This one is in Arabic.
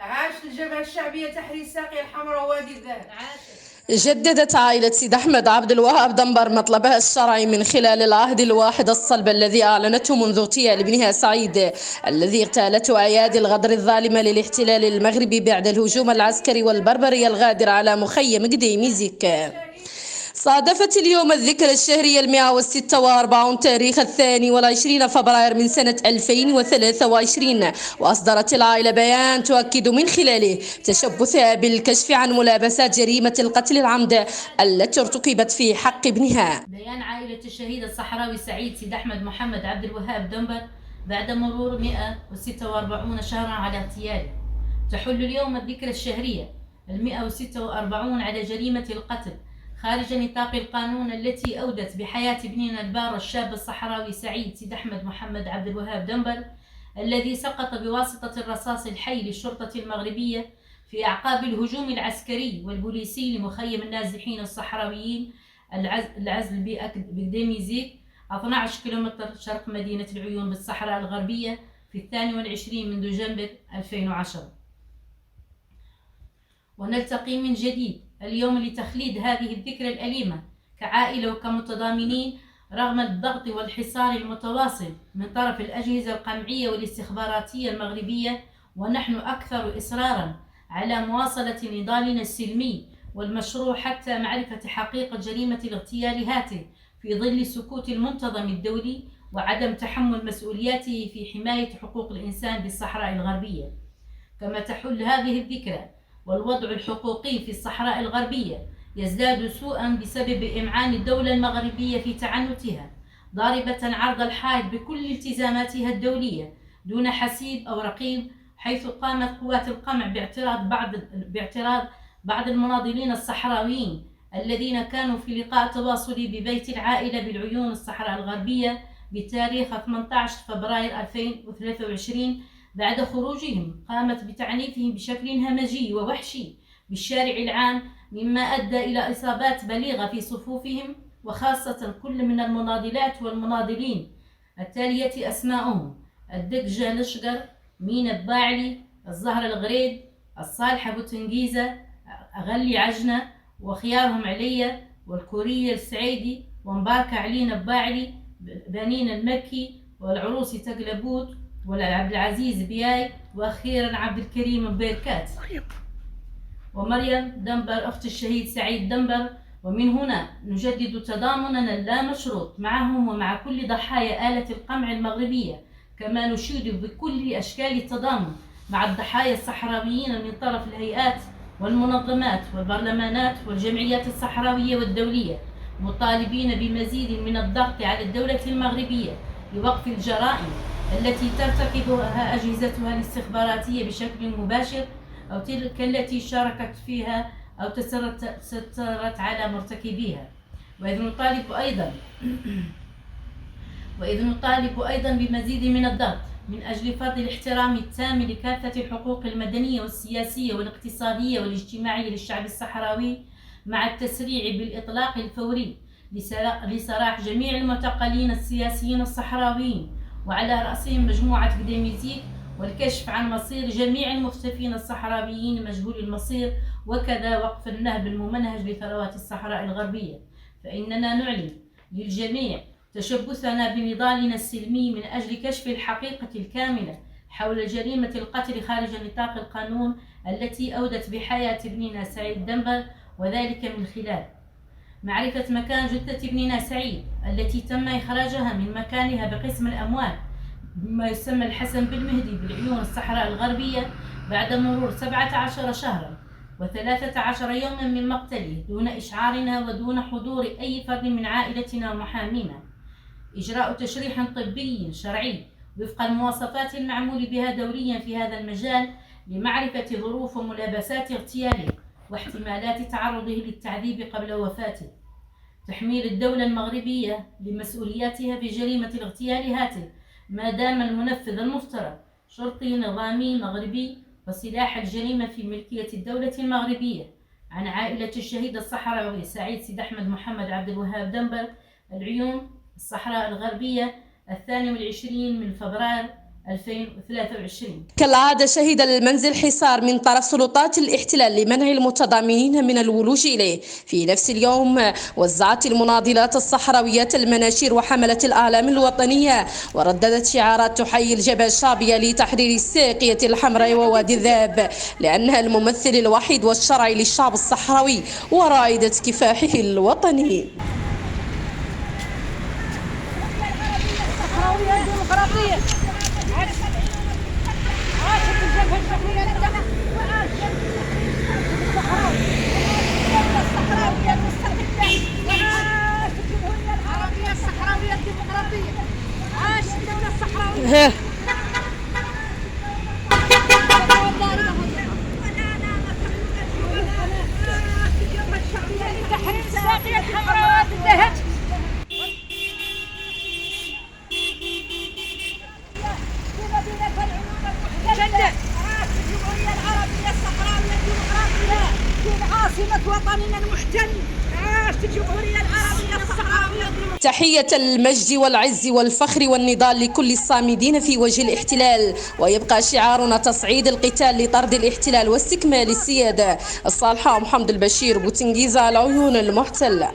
عاش الجبهة الشعبية تحرير ساقية الحمراء ووادي الذهب. جددت عائلة سيد أحمد عبد الوهاب دنبر مطلبها الشرعي من خلال العهد الواحد الصلب الذي أعلنته منذ اغتيال ابنها سعيد، الذي اغتالته أيادي الغدر الظالمة للاحتلال المغربي بعد الهجوم العسكري والبربري الغادر على مخيم قديميزيك. صادفت اليوم الذكرى الشهرية 146 تاريخ 22 فبراير من سنة 2023، وأصدرت العائلة بيان تؤكد من خلاله تشبثها بالكشف عن ملابسات جريمة القتل العمد التي ارتكبت في حق ابنها. بيان عائلة الشهيد الصحراوي سعيد سيد أحمد محمد عبد الوهاب دنبر بعد مرور 146 شهرا على اغتياله. تحل اليوم الذكرى الشهرية 146 على جريمة القتل خارج نطاق القانون التي أودت بحياة ابننا البار الشاب الصحراوي سعيد سيد أحمد محمد عبد الوهاب دنبر، الذي سقط بواسطة الرصاص الحي للشرطة المغربية في أعقاب الهجوم العسكري والبوليسي لمخيم النازحين الصحراويين العزل بقديميزيك 12 كيلومتر شرق مدينة العيون بالصحراء الغربية في 22 من دجنبر 2010. ونلتقي من جديد اليوم لتخليد هذه الذكرى الأليمة كعائلة وكمتضامنين رغم الضغط والحصار المتواصل من طرف الأجهزة القمعية والاستخباراتية المغربية، ونحن أكثر إصرارا على مواصلة نضالنا السلمي والمشروع حتى معرفة حقيقة جريمة الاغتيال هاته في ظل سكوت المنتظم الدولي وعدم تحمل مسؤولياته في حماية حقوق الإنسان بالصحراء الغربية. كما تحل هذه الذكرى والوضع الحقوقي في الصحراء الغربية يزداد سوءا بسبب إمعان الدولة المغربية في تعنتها، ضاربة عرض الحائط بكل التزاماتها الدولية دون حسيب أو رقيب، حيث قامت قوات القمع باعتراض بعض المناضلين الصحراويين الذين كانوا في لقاء تواصلي ببيت العائلة بالعيون الصحراء الغربية بتاريخ 18 فبراير 2023. بعد خروجهم قامت بتعنيفهم بشكل همجي ووحشي بالشارع العام، مما أدى إلى إصابات بليغة في صفوفهم، وخاصة كل من المناضلات والمناضلين التالية أسماءهم: الدقجة لشقر، مينا الباعلي، الزهر الغريد، الصالحة بوتنجيزة، أغلي عجنة، وخيارهم عليا، والكورية السعيدي، ومباركة علينا الباعلي، بنين المكي، والعروسي تقلبوت، والعبد العزيز بياي، واخيرا عبد الكريم بيركات، ومريم دنبر اخت الشهيد سعيد دنبر. ومن هنا نجدد تضامننا اللامشروط معهم ومع كل ضحايا آلة القمع المغربية، كما نشيد بكل اشكال التضامن مع الضحايا الصحراويين من طرف الهيئات والمنظمات والبرلمانات والجمعيات الصحراوية والدولية، مطالبين بمزيد من الضغط على الدولة المغربية لوقف الجرائم التي ترتكبها أجهزتها الاستخباراتية بشكل مباشر، أو تلك التي شاركت فيها أو تسترت على مرتكبيها. وإذ نطالب أيضا بمزيد من الضغط من أجل فرض الاحترام التام لكافة الحقوق المدنية والسياسية والاقتصادية والاجتماعية للشعب الصحراوي، مع التسريع بالإطلاق الفوري لسراح جميع المعتقلين السياسيين الصحراويين، وعلى رأسهم مجموعة قديميزيك، والكشف عن مصير جميع المختفين الصحراويين مجهول المصير، وكذا وقف النهب الممنهج لثروات الصحراء الغربية. فإننا نعلن للجميع تشبثنا بنضالنا السلمي من أجل كشف الحقيقة الكاملة حول جريمة القتل خارج نطاق القانون التي أودت بحياة ابننا سعيد دنبر، وذلك من خلال معرفة مكان جثة ابننا سعيد التي تم إخراجها من مكانها بقسم الأموال بما يسمى الحسن بالمهدي بالعيون الصحراء الغربية بعد مرور 17 شهرا و13 يوما من مقتله دون إشعارنا ودون حضور أي فرد من عائلتنا ومحامينا. إجراء تشريح طبي شرعي وفق المواصفات المعمول بها دوليا في هذا المجال لمعرفة ظروف وملابسات اغتياله واحتمالات تعرضه للتعذيب قبل وفاته. تحميل الدولة المغربية لمسؤولياتها بجريمة الاغتيال هاته ما دام المنفذ المفترض شرطي نظامي مغربي، وسلاح الجريمة في ملكية الدولة المغربية، عن عائلة الشهيد الصحراوي سعيد سيد أحمد محمد عبد الوهاب دنبر العيون الصحراء الغربية 22 من فبراير 2023. كالعادة شهد المنزل حصار من طرف سلطات الاحتلال لمنع المتضامنين من الولوج إليه. في نفس اليوم وزعت المناضلات الصحراويات المناشير وحملت الأعلام الوطنية ورددت شعارات تحيي الجبهة الشعبية لتحرير الساقية الحمراء ووادي الذهب، لأنها الممثل الوحيد والشرعي للشعب الصحراوي ورائدة كفاحه الوطني. وطننا المحتل. عاشت الجمهورية العربية الصحراوية. تحية المجد والعز والفخر والنضال لكل الصامدين في وجه الاحتلال، ويبقى شعارنا تصعيد القتال لطرد الاحتلال واستكمال السيادة. الصالحة محمد البشير، بوتنجيزة، العيون المحتلة.